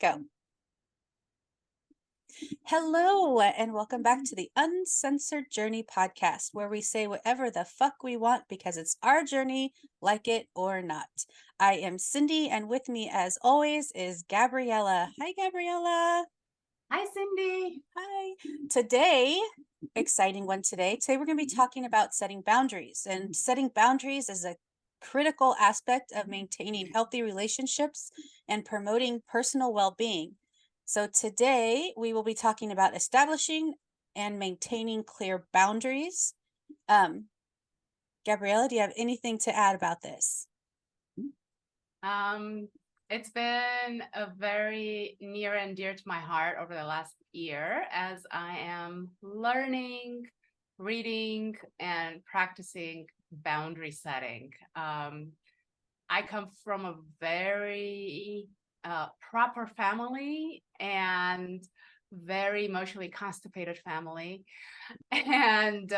go. Hello, and welcome back to the Uncensored Journey podcast, where we say whatever the fuck we want because it's our journey, like it or not. I am Cindy, and with me, as always, is Gabriella. Hi, Gabriella. Hi, Cindy. Hi. Today, exciting one today. Today, we're going to be talking about setting boundaries, and setting boundaries is a critical aspect of maintaining healthy relationships and promoting personal well-being. So today we will be talking about establishing and maintaining clear boundaries. Gabriella, do you have anything to add about this? It's been a very near and dear to my heart over the last year as I am learning, reading, and practicing boundary setting. I come from a very proper family and very emotionally constipated family. And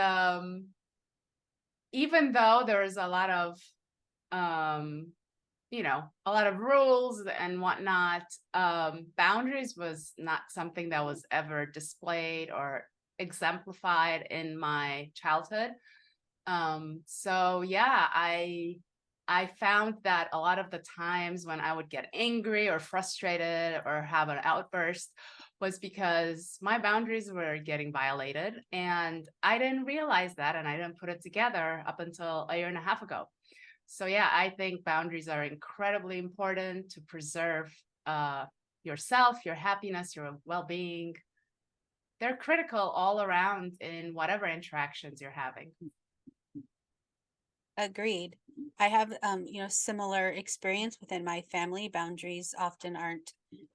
even though there's a lot of a lot of rules and whatnot, boundaries was not something that was ever displayed or exemplified in my childhood. So yeah, I found that a lot of the times when I would get angry or frustrated or have an outburst was because my boundaries were getting violated, and I didn't realize that, and I didn't put it together up until a year and a half ago. So yeah, I think boundaries are incredibly important to preserve yourself, your happiness, your well-being. They're critical all around in whatever interactions you're having. Agreed. I have similar experience within my family. Boundaries often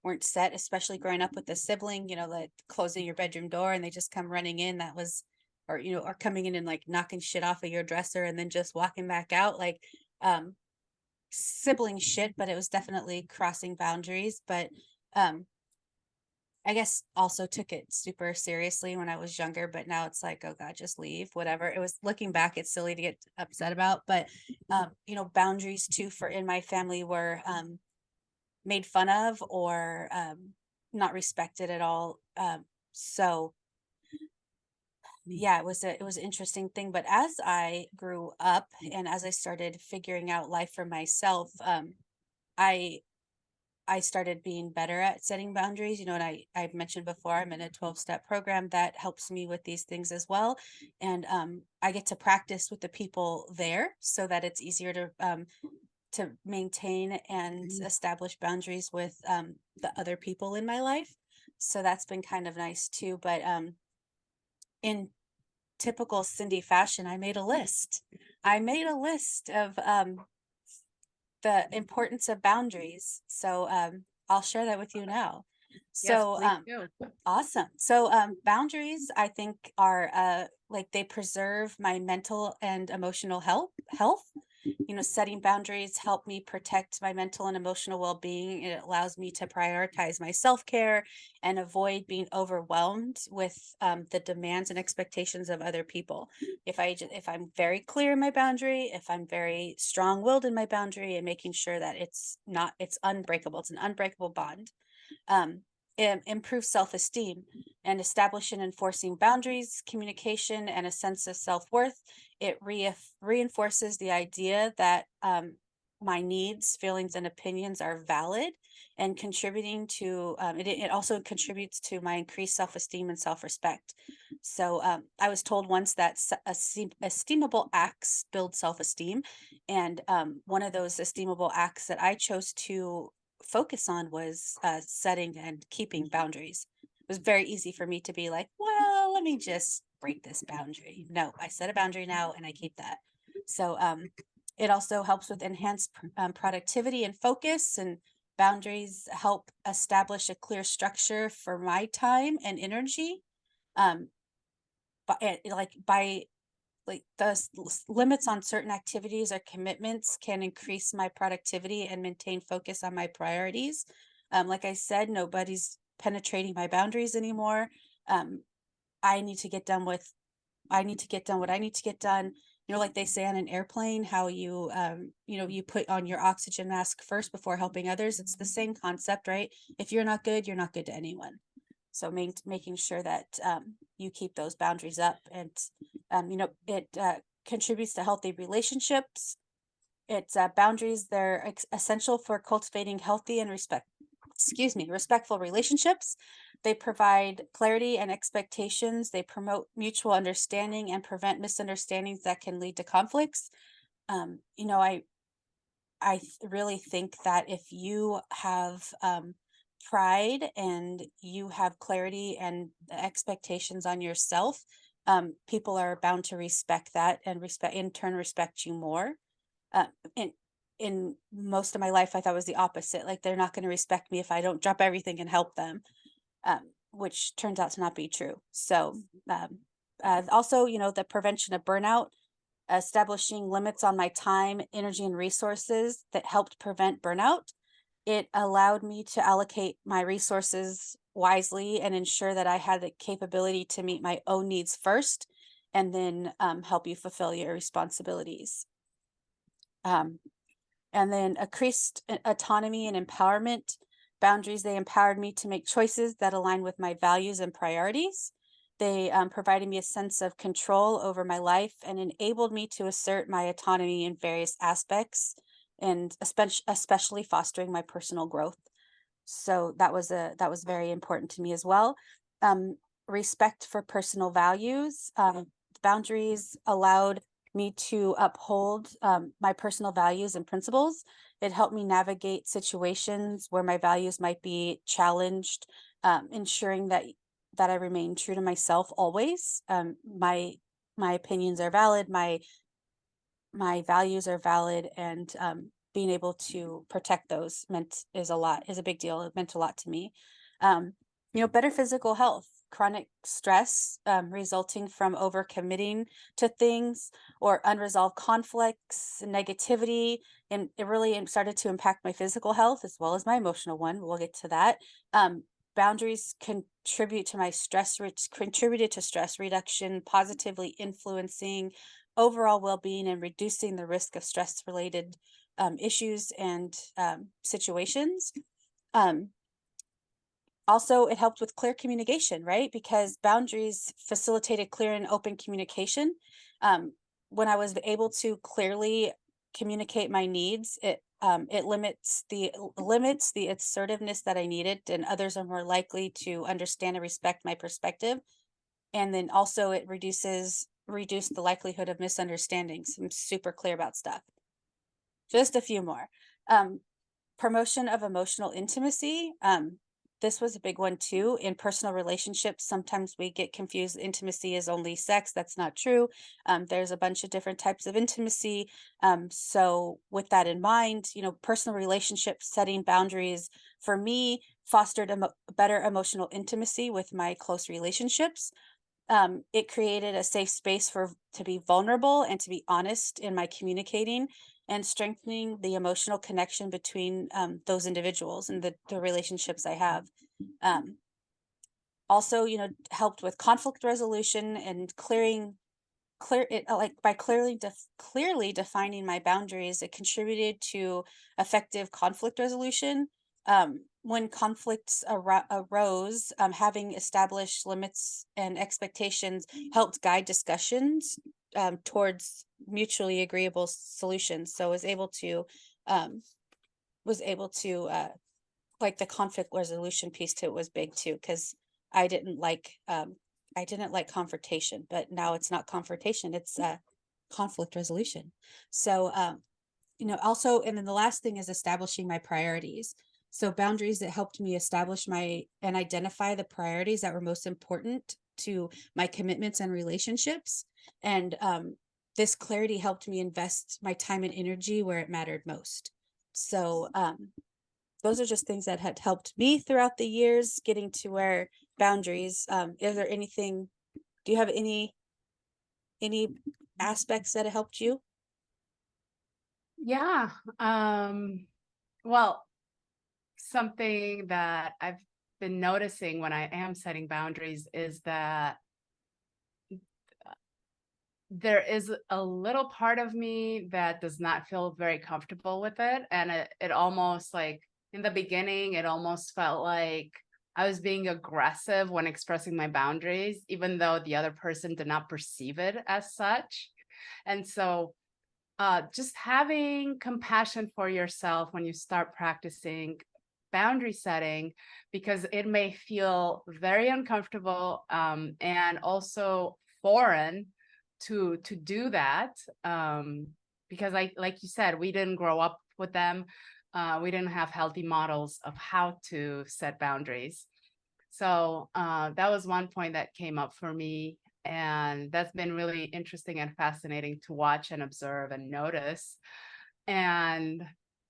weren't set, especially growing up with a sibling, like closing your bedroom door and they just come running in. That was, or coming in and like knocking shit off of your dresser and then just walking back out, like sibling shit, but it was definitely crossing boundaries. But I guess also took it super seriously when I was younger, but now it's like, oh God, just leave, whatever. It was, looking back, it's silly to get upset about, but boundaries too for in my family were made fun of or not respected at all. So yeah, it was an interesting thing. But as I grew up and as I started figuring out life for myself, I I started being better at setting boundaries, and I've mentioned before, I'm in a 12-step program that helps me with these things as well. And I get to practice with the people there so that it's easier to maintain and establish boundaries with the other people in my life. So that's been kind of nice too. But in typical Cindy fashion, I made a list. I made a list of the importance of boundaries. So I'll share that with you now. Yes, So please do. awesome. So boundaries, I think, are like they preserve my mental and emotional health. Setting boundaries help me protect my mental and emotional well-being. It allows me to prioritize my self-care and avoid being overwhelmed with the demands and expectations of other people. If I'm very clear in my boundary, if I'm very strong-willed in my boundary, and making sure that it's unbreakable, it's an unbreakable bond. Improve self-esteem, and establishing and enforcing boundaries, communication, and a sense of self-worth. It reinforces the idea that my needs, feelings, and opinions are valid, and contributing to it also contributes to my increased self-esteem and self-respect. So I was told once that esteemable acts build self-esteem, and one of those esteemable acts that I chose to focus on was setting and keeping boundaries. It was very easy for me to be like, well, let me just break this boundary. No, I set a boundary now and I keep that. So it also helps with enhanced productivity and focus, and boundaries help establish a clear structure for my time and energy. But like the limits on certain activities or commitments can increase my productivity and maintain focus on my priorities. Like I said, nobody's penetrating my boundaries anymore. I need to get done what I need to get done, You know, like they say on an airplane, how you, you know, you put on your oxygen mask first before helping others. It's the same concept, right? If you're not good, you're not good to anyone. So making sure that you keep those boundaries up, and you know, it contributes to healthy relationships. It's boundaries. They're essential for cultivating healthy and respectful relationships. They provide clarity and expectations. They promote mutual understanding and prevent misunderstandings that can lead to conflicts. You know, really think that if you have pride and you have clarity and expectations on yourself, people are bound to respect that, and in turn respect you more. Uh, in in most of my life, I thought it was the opposite. Like they're not going to respect me if I don't drop everything and help them, which turns out to not be true. So, also, you know, the prevention of burnout, establishing limits on my time, energy, and resources that helped prevent burnout. It allowed me to allocate my resources wisely and ensure that I had the capability to meet my own needs first, and then help you fulfill your responsibilities. Um, and then increased autonomy and empowerment. Boundaries, they empowered me to make choices that align with my values and priorities. They provided me a sense of control over my life and enabled me to assert my autonomy in various aspects, and especially fostering my personal growth. So that was very important to me as well. Um, Respect for personal values. Boundaries allowed me to uphold my personal values and principles. It helped me navigate situations where my values might be challenged, ensuring that I remain true to myself always. My opinions are valid. My values are valid, and being able to protect those is a big deal. It meant a lot to me. You know, better physical health. Chronic stress resulting from overcommitting to things, or unresolved conflicts, negativity, and it really started to impact my physical health as well as my emotional one. We'll get to that. Boundaries contributed to stress reduction, positively influencing overall well-being and reducing the risk of stress related issues and situations. Um, Also, it helped with clear communication, right? Because boundaries facilitated clear and open communication. Um, when I was able to clearly communicate my needs, it limits the assertiveness that I needed, and others are more likely to understand and respect my perspective. And then also it reduced the likelihood of misunderstandings. I'm super clear about stuff. Just a few more. Um, Promotion of emotional intimacy. This was a big one too. In personal relationships, sometimes we get confused. Intimacy is only sex. That's not true. There's a bunch of different types of intimacy. So with that in mind, you know, personal relationships, setting boundaries for me fostered better emotional intimacy with my close relationships. It created a safe space to be vulnerable and to be honest in my communicating, and strengthening the emotional connection between those individuals and the relationships I have. Um, Also, you know, helped with conflict resolution and clear it like by clearly defining my boundaries. It contributed to effective conflict resolution. When conflicts arose, having established limits and expectations helped guide discussions towards mutually agreeable solutions. So um, was able to like the conflict resolution piece to it was big too, because I didn't like I didn't like confrontation, but now it's not confrontation, it's conflict resolution. So you know, also, and then the last thing is establishing my priorities. So boundaries that helped me establish my and identify the priorities that were most important to my commitments and relationships. And this clarity helped me invest my time and energy where it mattered most. So those are just things that had helped me throughout the years getting to where boundaries. Is there anything, do you have any aspects that have helped you? Yeah. Well, something that I've been noticing when I am setting boundaries is that there is a little part of me that does not feel very comfortable with it. And it almost like in the beginning, it almost felt like I was being aggressive when expressing my boundaries, even though the other person did not perceive it as such. And so just having compassion for yourself when you start practicing boundary setting, because it may feel very uncomfortable, and also foreign to do that, because like you said, we didn't grow up with them. We didn't have healthy models of how to set boundaries. So that was one point that came up for me. And that's been really interesting and fascinating to watch and observe and notice. And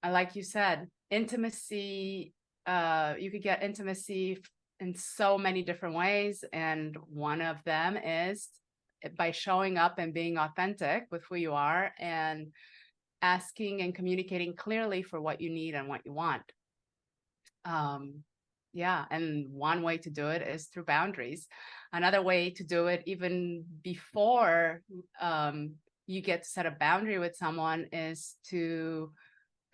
like you said, intimacy, you could get intimacy in so many different ways. And one of them is by showing up and being authentic with who you are and asking and communicating clearly for what you need and what you want. Yeah, and one way to do it is through boundaries. Another way to do it, even before you get to set a boundary with someone, is to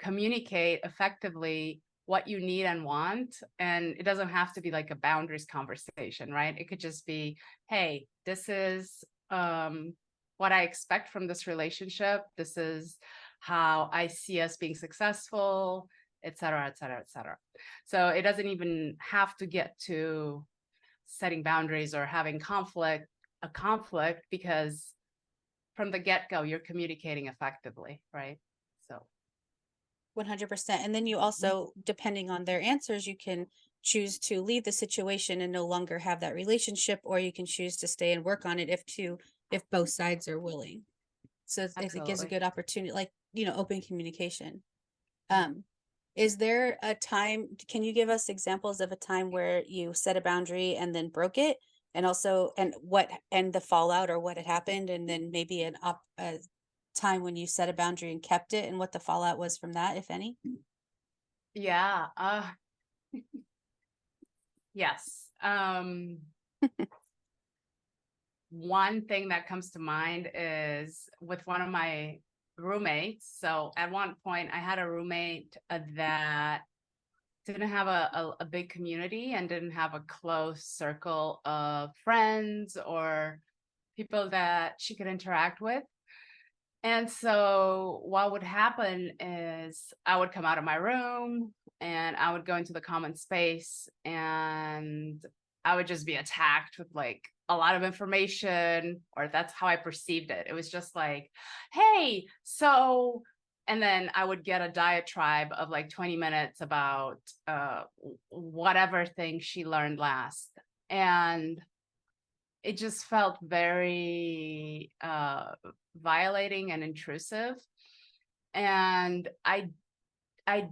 communicate effectively what you need and want. And it doesn't have to be like a boundaries conversation, right? It could just be, hey, this is what I expect from this relationship. This is how I see us being successful, et cetera, et cetera, et cetera. So it doesn't even have to get to setting boundaries or having a conflict, because from the get-go, you're communicating effectively, right? So 100%. And then you also, depending on their answers, you can choose to leave the situation and no longer have that relationship, or you can choose to stay and work on it if both sides are willing. So it gives a absolutely. good opportunity, like, open communication. Um, is there a time, can you give us examples of a time where you set a boundary and then broke it? And also, and the fallout or what had happened, and then maybe a time when you set a boundary and kept it and what the fallout was from that, if any? Yeah. Yes. One thing that comes to mind is with one of my roommates. So at one point, I had a roommate that didn't have a big community and didn't have a close circle of friends or people that she could interact with. And so what would happen is I would come out of my room and I would go into the common space, and I would just be attacked with like a lot of information, or that's how I perceived it. It was just like, hey, so, and then I would get a diatribe of like 20 minutes about whatever thing she learned last. And it just felt very violating and intrusive. And I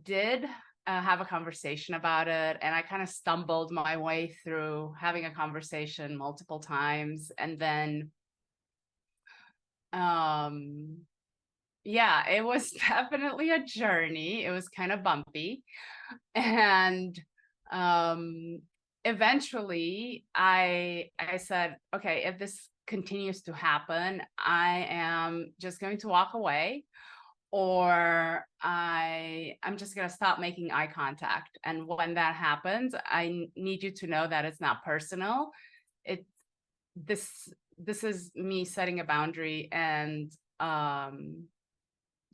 did have a conversation about it, and I kind of stumbled my way through having a conversation multiple times. And then um yeah, it was definitely a journey. It was kind of bumpy. And um eventually I said, okay, if this continues to happen, I am just going to walk away, or I'm just going to stop making eye contact. And when that happens, need you to know that it's not personal. It this this is me setting a boundary and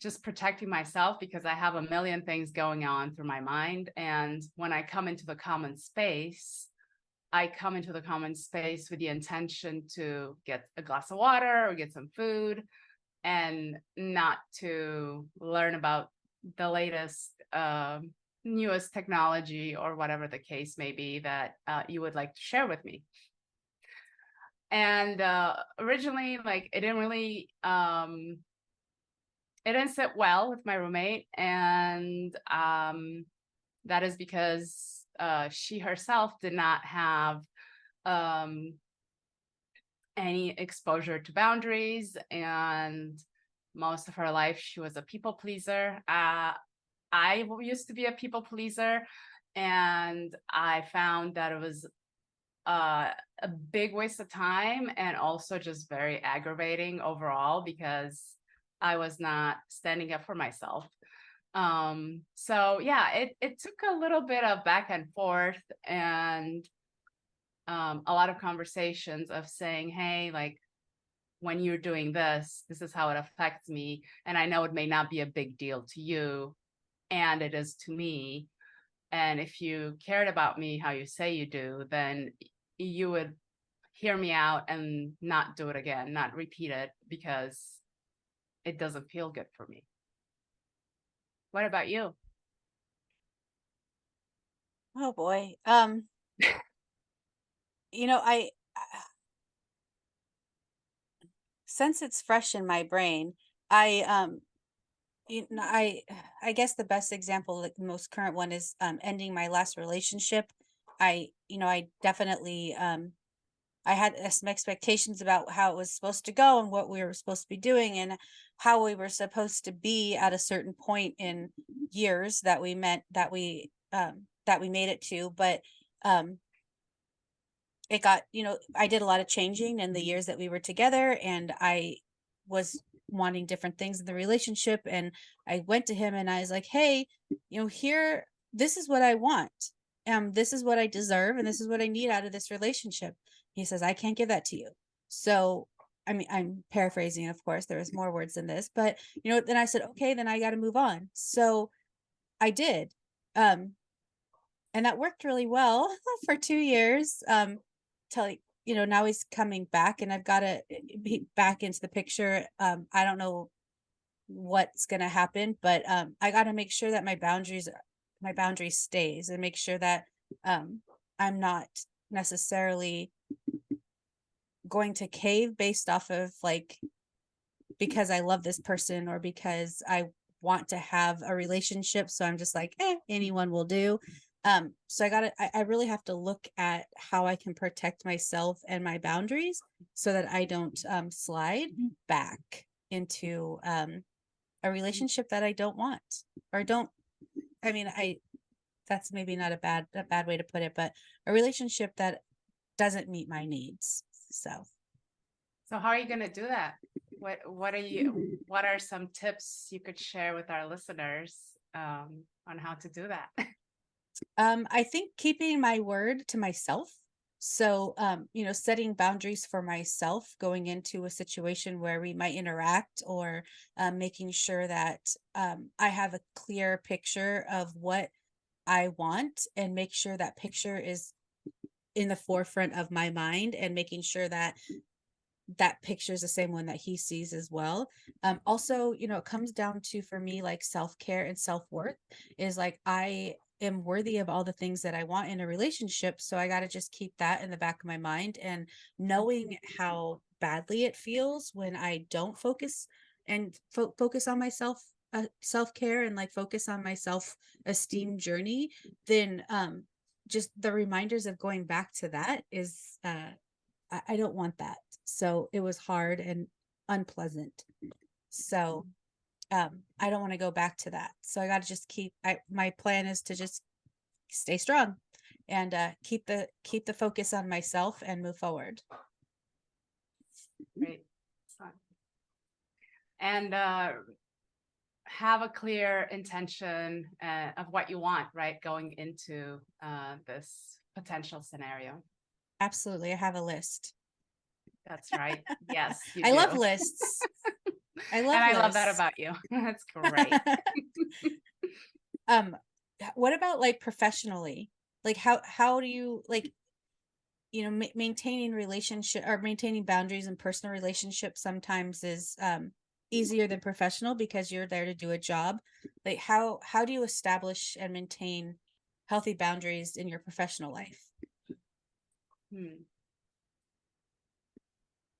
just protecting myself, because I have a million things going on through my mind. And when I come into the common space, I come into the common space with the intention to get a glass of water or get some food, and not to learn about the latest, newest technology or whatever the case may be that you would like to share with me. And originally, like, it didn't sit well with my roommate. And that is because she herself did not have um, any exposure to boundaries. And most of her life, she was a people pleaser. I used to be a people pleaser. And I found that it was a big waste of time and also just very aggravating overall because I was not standing up for myself. So yeah, it took a little bit of back and forth and a lot of conversations of saying, hey, like when you're doing this, this is how it affects me. And I know it may not be a big deal to you, and it is to me. And if you cared about me how you say you do, then you would hear me out and not do it again, not repeat it because it doesn't feel good for me. What about you? Oh boy. Since it's fresh in my brain, I you know, I guess the best example, like the most current one, is ending my last relationship. I definitely I had some expectations about how it was supposed to go and what we were supposed to be doing and how we were supposed to be at a certain point in years that we meant that we made it to. But um it got, I did a lot of changing in the years that we were together, and I was wanting different things in the relationship. And I went to him and I was like, hey, here, this is what I want. This is what I deserve, and this is what I need out of this relationship. He says, I can't give that to you. So, I mean, I'm paraphrasing, of course, there was more words than this, but then I said, okay, then I got to move on. So I did. Um, and that worked really well for 2 years. Till now he's coming back, and I've got to be back into the picture. I don't know what's gonna happen, but I got to make sure that my boundaries stays, and make sure that um I'm not necessarily going to cave based off of, like, because I love this person or because I want to have a relationship. So I'm just like, anyone will do. So I really have to look at how I can protect myself and my boundaries so that I don't slide back into a relationship that I don't want, or don't, I mean, that's maybe not a bad way to put it, but a relationship that doesn't meet my needs. So So how are you going to do that? What are some tips you could share with our listeners on how to do that? I think keeping my word to myself. So, setting boundaries for myself going into a situation where we might interact, or making sure that I have a clear picture of what I want, and make sure that picture is in the forefront of my mind, and making sure that that picture is the same one that he sees as well. Also, it comes down to, for me, like, self-care and self-worth is like, I am worthy of all the things that I want in a relationship. So I got to just keep that in the back of my mind, and knowing how badly it feels when I don't focus and focus on myself, self-care, and like focus on my self-esteem journey, then just the reminders of going back to that is I don't want that. So it was hard and unpleasant. So I don't want to go back to that. So I got to just my plan is to just stay strong, and keep the focus on myself and move forward. Great. And have a clear intention of what you want, right? Going into this potential scenario. Absolutely. I have a list. That's right. Yes, you I do. love lists. I love And I lists. love that about you. That's great. What about, like, professionally? Like, how do you, like, maintaining relationship, or maintaining boundaries in personal relationships sometimes is easier than professional, because you're there to do a job. Like, how do you establish and maintain healthy boundaries in your professional life?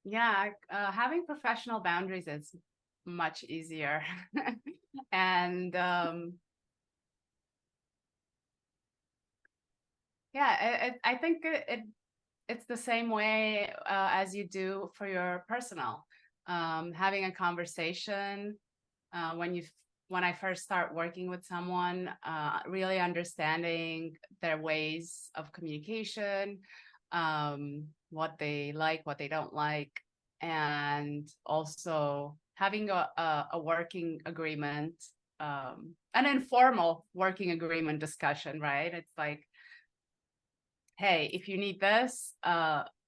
Yeah, having professional boundaries is much easier. And yeah, I think it's the same way as you do for your personal. Having a conversation when when I first start working with someone, really understanding their ways of communication, what they like, what they don't like, and also having a working agreement, an informal working agreement discussion, right? It's like, hey, if you need this,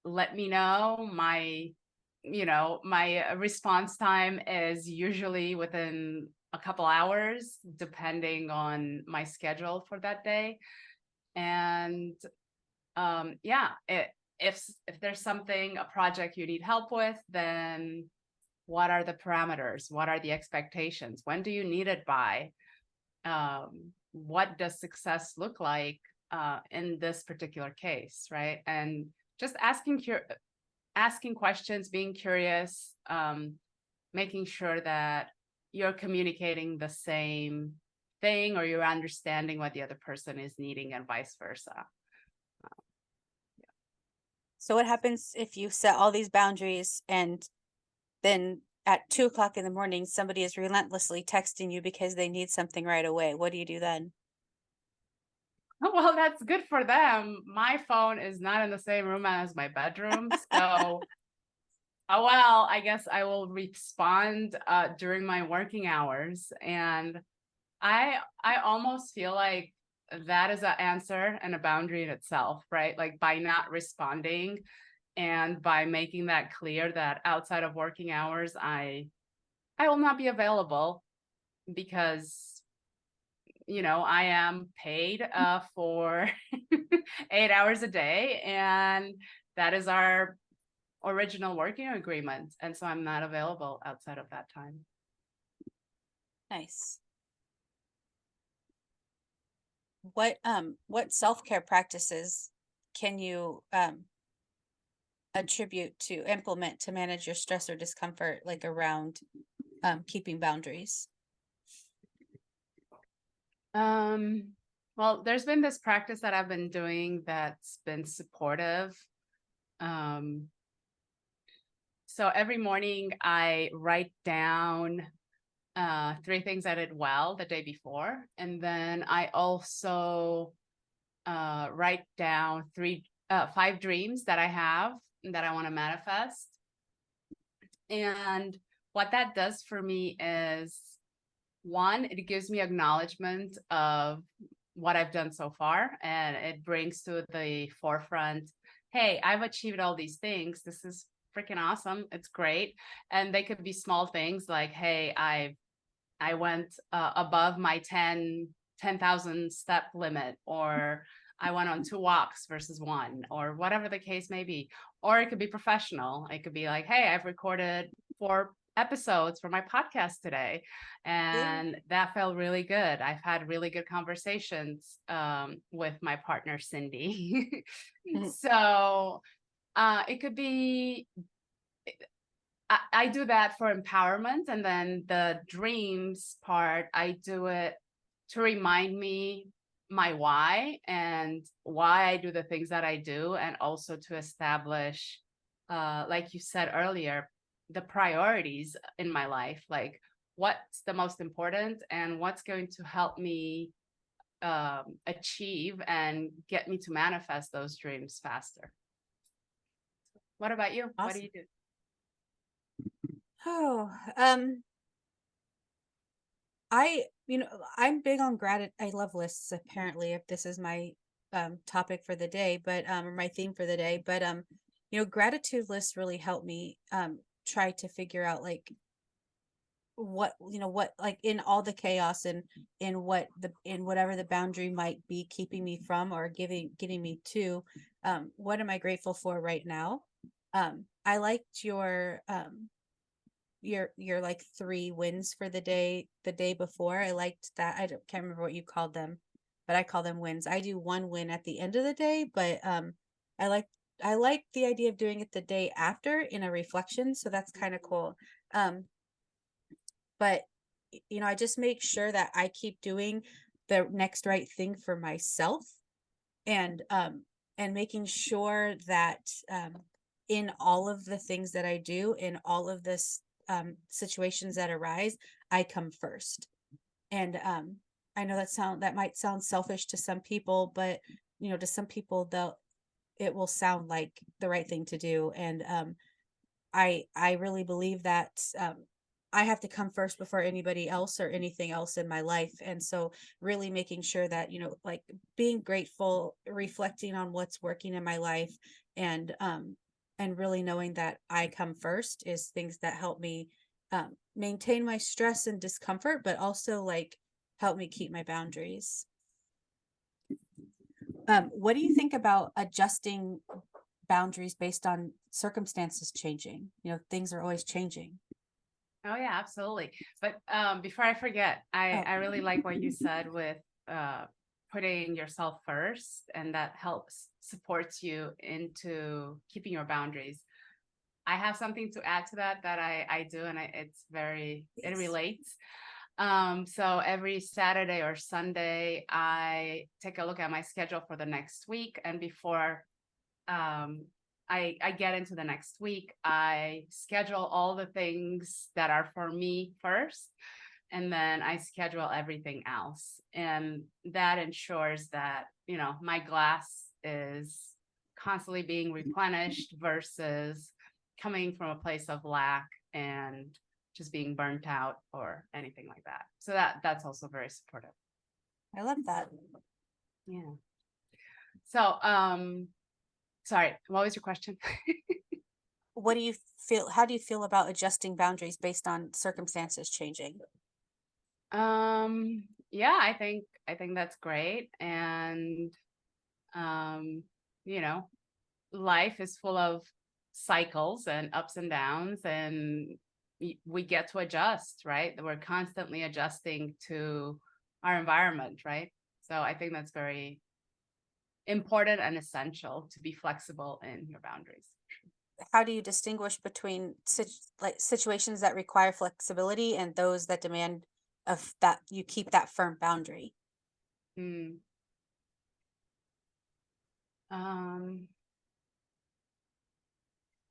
let me know. My response time is usually within a couple hours, depending on my schedule for that day. And yeah, if there's something, a project you need help with, then what are the parameters? What are the expectations? When do you need it by? What does success look like in this particular case, right? And just asking questions, being curious, making sure that you're communicating the same thing, or you're understanding what the other person is needing, and vice versa. So what happens if you set all these boundaries and then at 2 o'clock in the morning, somebody is relentlessly texting you because they need something right away? What do you do then? Well, that's good for them. My phone is not in the same room as my bedroom, so well, I guess I will respond during my working hours. And I almost feel like that is an answer and a boundary in itself, right? Like, by not responding and by making that clear that outside of working hours, I will not be available, because I am paid for 8 hours a day, and that is our original working agreement. And so I'm not available outside of that time. Nice. What self-care practices can you attribute to implement to manage your stress or discomfort, like around keeping boundaries? Well, there's been this practice that I've been doing that's been supportive. Um, so every morning I write down 3 things I did well the day before. And then I also write down 5 dreams that I have that I want to manifest. And what that does for me is, one, it gives me acknowledgement of what I've done so far, and it brings to the forefront, hey, I've achieved all these things. This is freaking awesome. It's great. And they could be small things like, hey, I went above my 10,000 step limit, or I went on 2 walks versus 1, or whatever the case may be. Or it could be professional. It could be like, hey, I've recorded 4 episodes for my podcast today, and that felt really good. I've had really good conversations with my partner, Cindy. So it could be, I do that for empowerment. And then the dreams part, I do it to remind me my why and why I do the things that I do, and also to establish, like you said earlier, the priorities in my life, like what's the most important and what's going to help me achieve and get me to manifest those dreams faster. What about you? What do Awesome. you do? Oh, I'm big on gratitude. I love lists, apparently, if this is my topic for the day, but or my theme for the day. But gratitude lists really help me try to figure out like what like in all the chaos and in whatever the boundary might be keeping me from or getting me to what am I grateful for right now. I liked your like 3 wins for the day before. I liked that. Can't remember what you called them, but I call them wins. I do 1 win at the end of the day, but I like I like the idea of doing it the day after in a reflection, so that's kind of cool. But I just make sure that I keep doing the next right thing for myself, and making sure that in all of the things that I do, in all of this situations that arise, I come first. And I know that might sound selfish to some people, but to some people it will sound like the right thing to do. And I really believe that I have to come first before anybody else or anything else in my life. And so really making sure that, like being grateful, reflecting on what's working in my life, and really knowing that I come first is things that help me maintain my stress and discomfort, but also like help me keep my boundaries. What do you think about adjusting boundaries based on circumstances changing? Things are always changing. Oh yeah, absolutely. But before I forget, Oh, I really like what you said with uh, putting yourself first, and that helps supports you into keeping your boundaries. I have something to add to that that I do, and it yes. relates. So every Saturday or Sunday, I take a look at my schedule for the next week, and before um, I get into the next week, I schedule all the things that are for me first, and then I schedule everything else. And that ensures that, my glass is constantly being replenished versus coming from a place of lack and just being burnt out or anything like that. So that's also very supportive. I love that. Yeah. So, sorry, what was your question? What do you feel? How do you feel about adjusting boundaries based on circumstances changing? Yeah, I think that's great. And um, you know, life is full of cycles and ups and downs, and we get to adjust, right? We're constantly adjusting to our environment, right? So I think that's very important and essential to be flexible in your boundaries. How do you distinguish between situations that require flexibility and those that demand of that you keep that firm boundary? Mm. Um,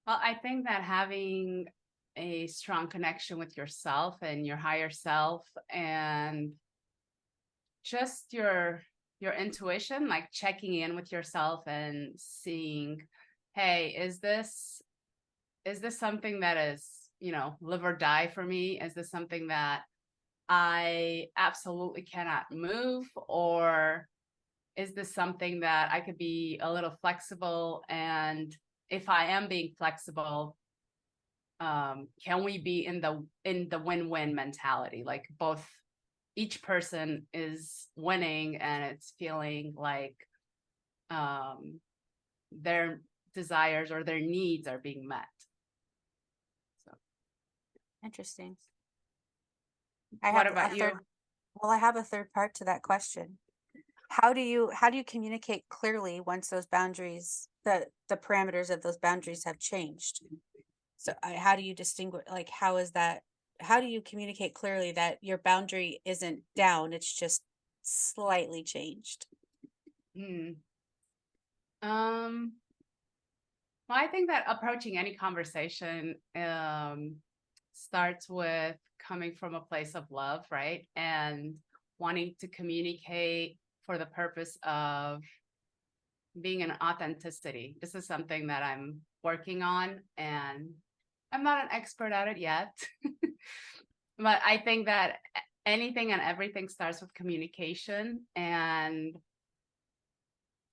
well, I think that having a strong connection with yourself and your higher self, and just your intuition, like checking in with yourself and seeing, hey, is this something that is, live or die for me? Is this something that I absolutely cannot move? Or is this something that I could be a little flexible? And if I am being flexible, can we be in the win-win mentality? Like both each person is winning, and it's feeling like um, their desires or their needs are being met. So, Interesting. I what have a about third, you? well, I have a third part to that question. How do you communicate clearly once those boundaries, the parameters of those boundaries have changed? So how do you distinguish, like, how do you communicate clearly that your boundary isn't down, it's just slightly changed? Hmm. Um, well, I think that approaching any conversation starts with coming from a place of love, right? And wanting to communicate for the purpose of being an authenticity. This is something that I'm working on, and I'm not an expert at it yet. But I think that anything and everything starts with communication and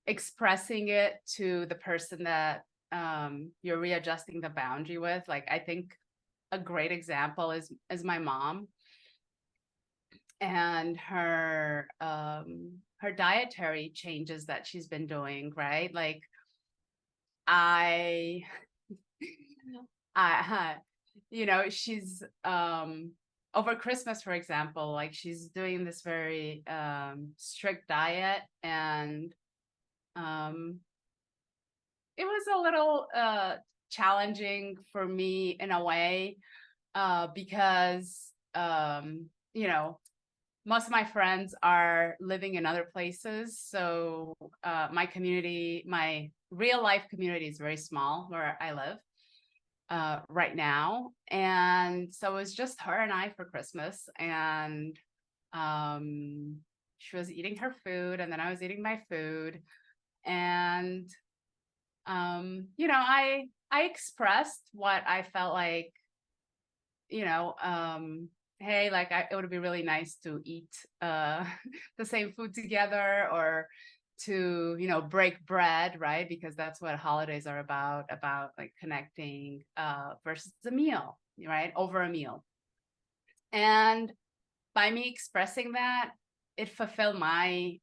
expressing it to the person that you're readjusting the boundary with. Like I think a great example is my mom and her dietary changes that she's been doing, right? Like I I she's over Christmas, for example, like she's doing this very strict diet, and um it was a little challenging for me in a way, because most of my friends are living in other places. So my real life community is very small where I live right now. And so it was just her and I for Christmas. And she was eating her food, and then I was eating my food. And I expressed what I felt like, hey, like it would be really nice to eat uh the same food together, or to, break bread, right? Because that's what holidays are about like connecting versus a meal, right? Over a meal. And by me expressing that, it fulfilled my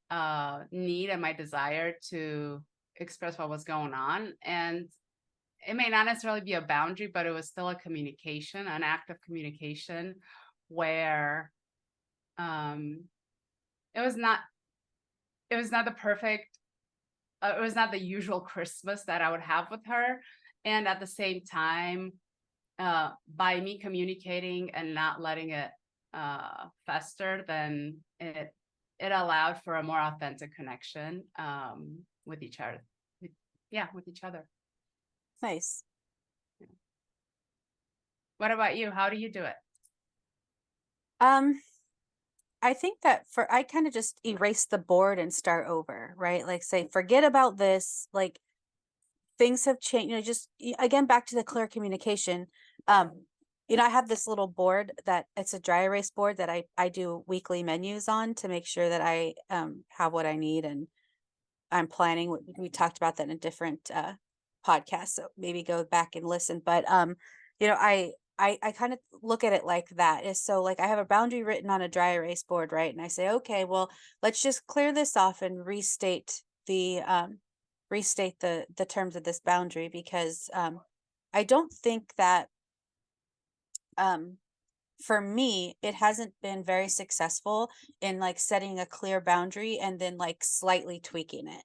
need and my desire to express what was going on. And it may not necessarily be a boundary, but it was still a communication, an act of communication, where um it was not the perfect, it was not the usual Christmas that I would have with her. And at the same time, by me communicating and not letting it fester, then it allowed for a more authentic connection with each other. Yeah, with each other. Nice. What about you? How do you do it? Um, I think that I kind of just erase the board and start over, right? Like say, forget about this. Like things have changed, just again, back to the clear communication. Um, I have this little board that it's a dry erase board that I do weekly menus on to make sure that I have what I need, and I'm planning. We talked about that in a different podcast, so maybe go back and listen. But you know, I kind of look at it like that. Is so like I have a boundary written on a dry erase board, right? And I say, okay, well, let's just clear this off and restate the terms of this boundary, because I don't think that um for me, it hasn't been very successful in like setting a clear boundary and then like slightly tweaking it.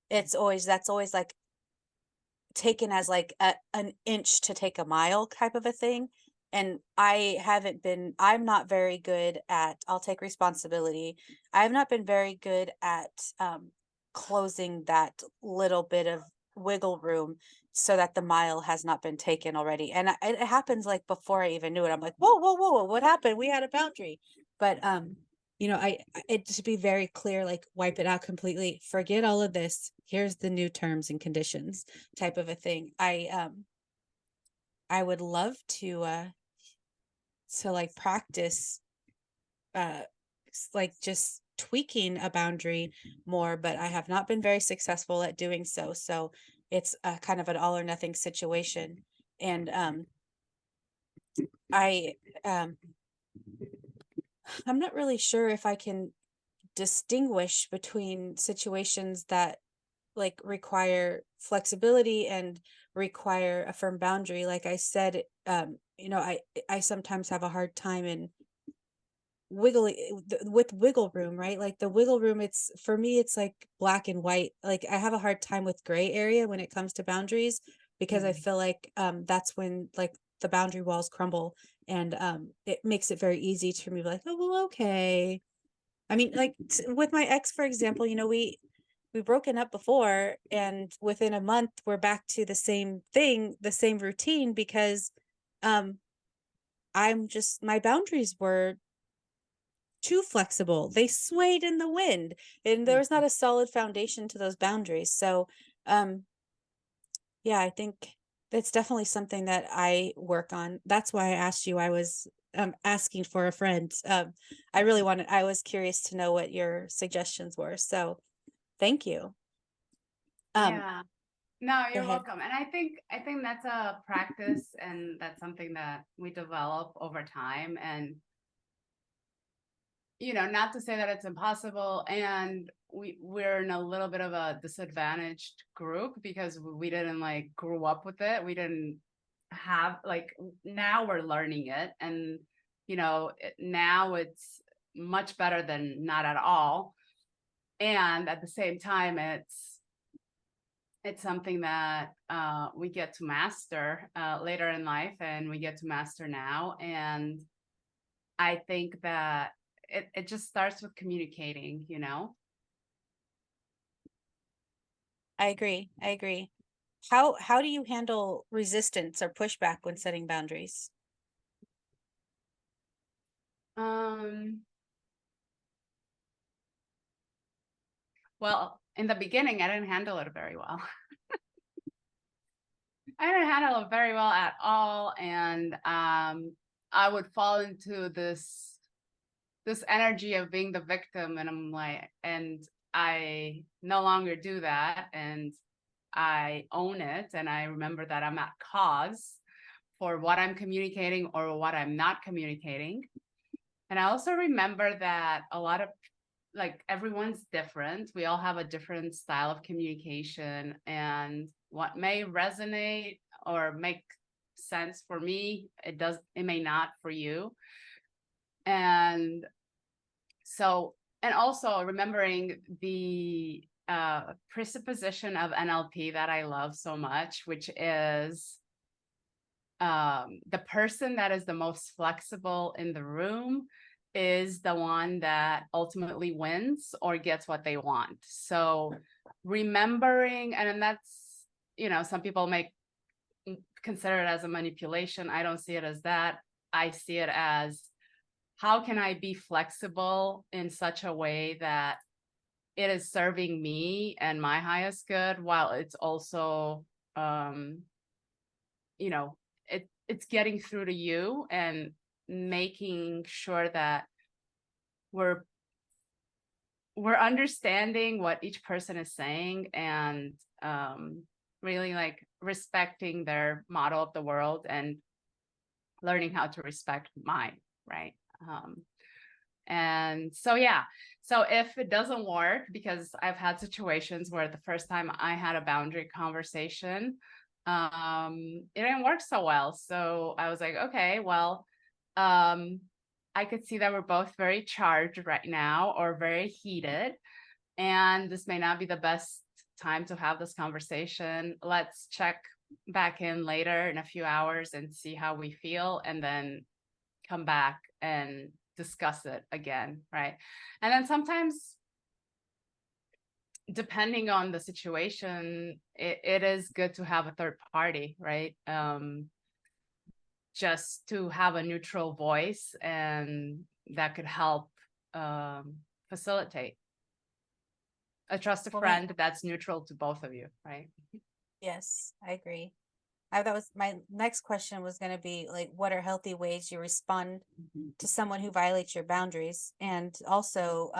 That's always like taken as like an inch to take a mile type of a thing. And I'm not very good at, I'll take responsibility. I've not been very good at closing that little bit of wiggle room so that the mile has not been taken already. And it happens like before I even knew it. I'm like, whoa, whoa, whoa, whoa, what happened? We had a boundary. But it to be very clear, like wipe it out completely, forget all of this. Here's the new terms and conditions type of a thing. I would love to like practice uh like just tweaking a boundary more, but I have not been very successful at doing so. So it's a kind of an all or nothing situation. And I um I'm not really sure if I can distinguish between situations that like require flexibility and require a firm boundary. Like I said, I sometimes have a hard time in wiggly with wiggle room, right? Like the wiggle room, it's for me, it's like black and white. Like I have a hard time with gray area when it comes to boundaries, because I Mm. feel like that's when like the boundary walls crumble, and it makes it very easy to me, like, oh well, okay. I mean, like with my ex, for example, we broken up before, and within a month we're back to the same thing, the same routine, because um my boundaries were too flexible. They swayed in the wind, and there was not a solid foundation to those boundaries. So um yeah, I think that's definitely something that I work on. That's why I asked you. I was asking for a friend. I was curious to know what your suggestions were. So thank you. Um, Yeah. No, Go you're ahead. welcome. And I think that's a practice, and that's something that we develop over time. And not to say that it's impossible. And we're in a little bit of a disadvantaged group because we didn't like grow up with it. We didn't have like, now we're learning it. And now it's much better than not at all. And at the same time, it's something that we get to master later in life, and we get to master now. And I think that it just starts with communicating. I agree. I agree. How do you handle resistance or pushback when setting boundaries? Um, well, in the beginning, I didn't handle it very well. I didn't handle it very well at all. And I would fall into this energy of being the victim. And I'm like, and I no longer do that. And I own it. And I remember that I'm at cause for what I'm communicating or what I'm not communicating. And I also remember that a lot of, like, everyone's different. We all have a different style of communication, and what may resonate or make sense for me, it may not for you. And so, and also remembering the presupposition of NLP that I love so much, which is the person that is the most flexible in the room is the one that ultimately wins or gets what they want. So remembering, and then that's, some people may consider it as a manipulation. I don't see it as that. I see it as, how can I be flexible in such a way that it is serving me and my highest good, while it's also, you know, it's getting through to you, and making sure that we're understanding what each person is saying, and really like respecting their model of the world and learning how to respect mine, right? And so, yeah. So if it doesn't work, because I've had situations where the first time I had a boundary conversation, it didn't work so well. So I was like, okay, well, I could see that we're both very charged right now, or very heated, and this may not be the best time to have this conversation. Let's check back in later in a few hours and see how we feel, and then come back and discuss it again, right? And then sometimes, depending on the situation, it is good to have a third party, right? Just to have a neutral voice, and that could help facilitate a trusted Well, friend that's neutral to both of you, right? yes, I agree. That was my next question, was going to be like, what are healthy ways you respond to someone who violates your boundaries? And also,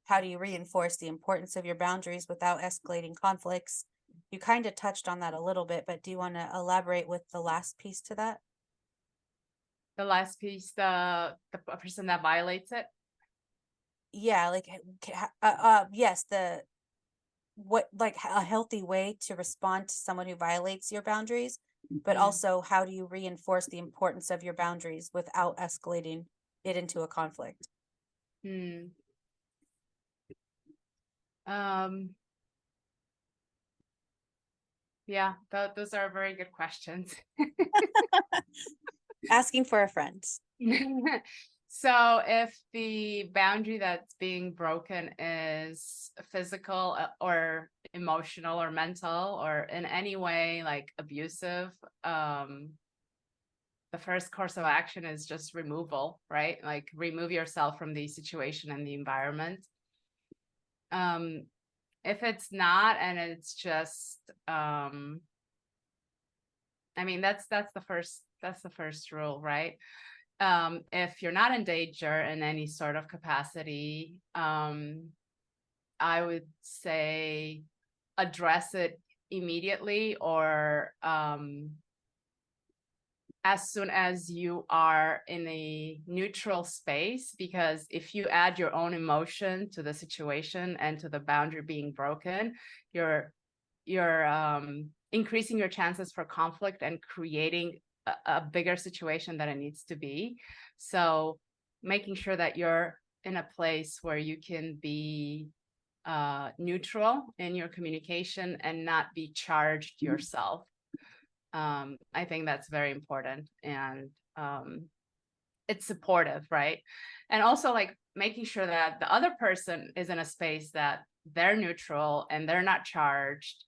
how do you reinforce the importance of your boundaries without escalating conflicts? You kind of touched on that a little bit, but do you want to elaborate with the last piece to that? The last piece, the person that violates it. Yeah, like, yes, what, like, a healthy way to respond to someone who violates your boundaries, but also how do you reinforce the importance of your boundaries without escalating it into a conflict? Hmm. Um, yeah, those are very good questions. Asking for a friend. So if the boundary that's being broken is physical, or emotional or mental, or in any way like abusive, the first course of action is just removal, right? Like, remove yourself from the situation and the environment. If it's not, and it's just, I mean, that's the first rule, right? If you're not in danger in any sort of capacity, I would say address it immediately, or as soon as you are in a neutral space, because if you add your own emotion to the situation and to the boundary being broken, you're increasing your chances for conflict and creating a bigger situation than it needs to be. So making sure that you're in a place where you can be neutral in your communication and not be charged yourself. I think that's very important, and it's supportive, right? And also, like, making sure that the other person is in a space that they're neutral and they're not charged.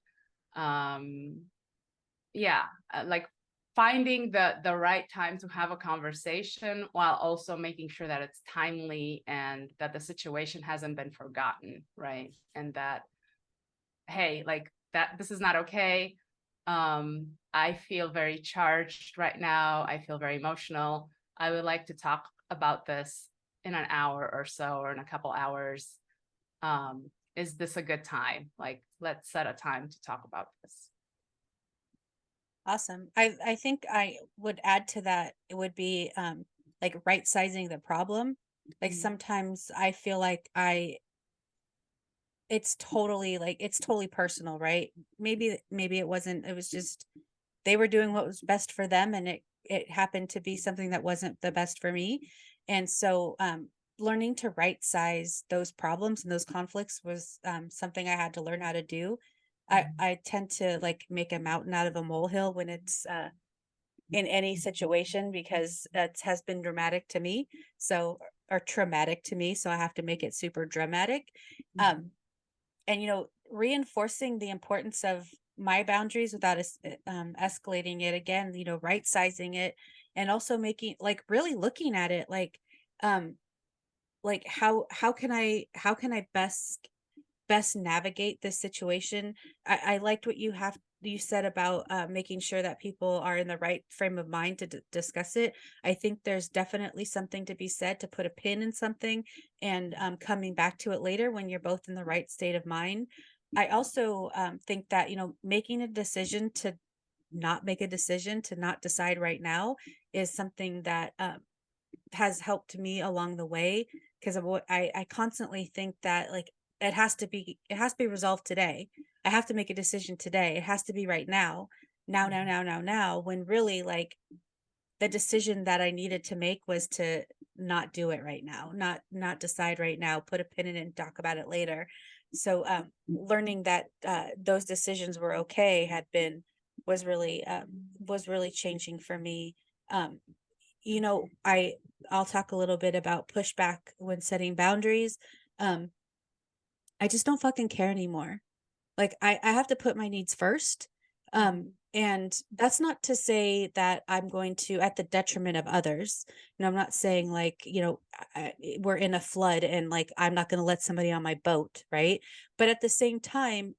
Yeah, like finding the right time to have a conversation, while also making sure that it's timely and that the situation hasn't been forgotten, right? And that, hey, like, that this is not okay. I feel very charged right now. I feel very emotional. I would like to talk about this in an hour or so, or in a couple hours. Is this a good time? Like, let's set a time to talk about this. Awesome. I think I would add to that, it would be like right sizing the problem. Like Mhm. sometimes I feel like it's totally personal, right? Maybe it wasn't, it was just they were doing what was best for them, and it happened to be something that wasn't the best for me. And so learning to right size those problems and those conflicts was something I had to learn how to do. I tend to like make a mountain out of a molehill when it's in any situation, because it has been dramatic to me. So, or traumatic to me, so I have to make it super dramatic. Um and reinforcing the importance of my boundaries without escalating it again, right sizing it, and also making, like, really looking at it um like how can I best navigate this situation. I liked what you said about making sure that people are in the right frame of mind to discuss it. I think there's definitely something to be said to put a pin in something and coming back to it later when you're both in the right state of mind. I also think that making a decision to not make a decision, to not decide right now, is something that has helped me along the way, because of what I constantly think that, like, it has to be resolved today. I have to make a decision today. It has to be right now. Now, now, Mhm. now, now, now, when really, like, the decision that I needed to make was to not do it right now, not decide right now, put a pin in it and talk about it later. So learning that those decisions were okay had been was really changing for me. Um I'll talk a little bit about pushback when setting boundaries. Um, I just don't fucking care anymore. Like I have to put my needs first. Mhm. And that's not to say that I'm going to at the detriment of others. I'm not saying, like, we're in a flood and, like, I'm not going to let somebody on my boat, right? But at the same time,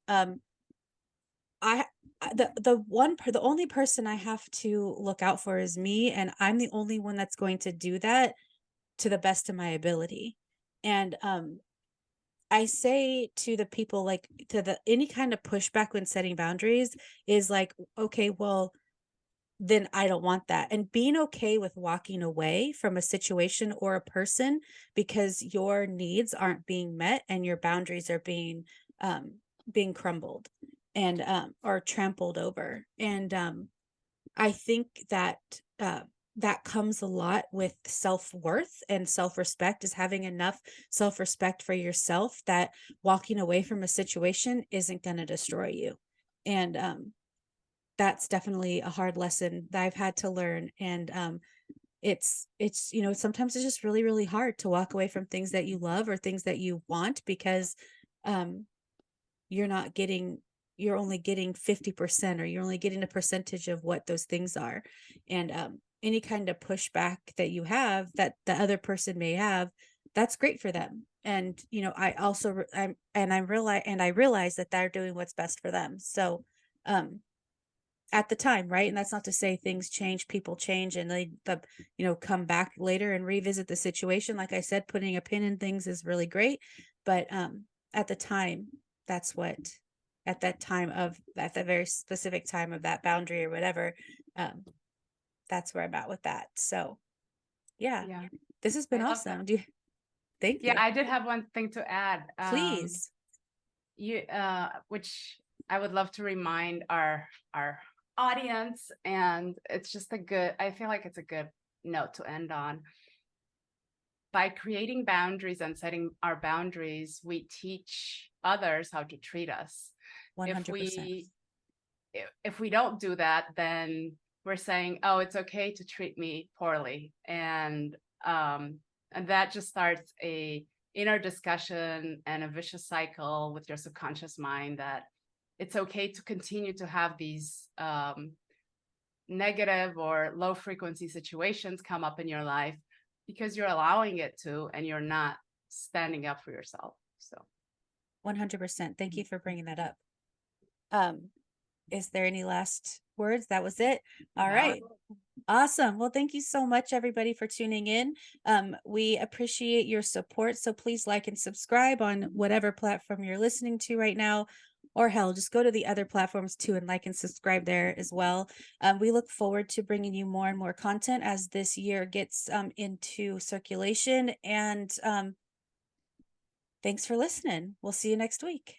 I the only person I have to look out for is me, and I'm the only one that's going to do that to the best of my ability. And I say to the people, like, to the any kind of pushback when setting boundaries is like, okay, well, then I don't want that. And being okay with walking away from a situation or a person because your needs aren't being met and your boundaries are um being crumbled and or trampled over. And I think that that comes a lot with self-worth and self-respect, is having enough self-respect for yourself that walking away from a situation isn't going to destroy you. And that's definitely a hard lesson that I've had to learn. And it's sometimes it's just really, really hard to walk away from things that you love or things that you want, because um you're not getting you're only getting 50%, or you're only getting a percentage of what those things are. And any kind of pushback that you have, that the other person may have, that's great for them. And I also I realize that they're doing what's best for them. So um at the time, right? And that's not to say things change, people change, and come back later and revisit the situation. Like I said, putting a pin in things is really great, but at the time, that's what at that very specific time of that boundary or whatever, um, that's where I'm at with that. So yeah, Yeah, this has been I love that. awesome. Thank Yeah, you. I did have one thing to add. Please. Which I would love to remind our audience, and it's just a good. I feel like it's a good note to end on. By creating boundaries and setting our boundaries, we teach others how to treat us. If 100%. we if we don't do that, then we're saying, "Oh, it's okay to treat me poorly," and that just starts a inner discussion and a vicious cycle with your subconscious mind, that it's okay to continue to have these negative or low frequency situations come up in your life because you're allowing it to, and you're not standing up for yourself. So 100%. Thank you for bringing that up. um Is there any last words? That was it? All That was right. Awesome. Well, thank you so much, everybody, for tuning in. We appreciate your support. So please like and subscribe on whatever platform you're listening to right now. Or hell, just go to the other platforms too and like and subscribe there as well. We look forward to bringing you more and more content as this year gets into circulation. And thanks for listening. We'll see you next week.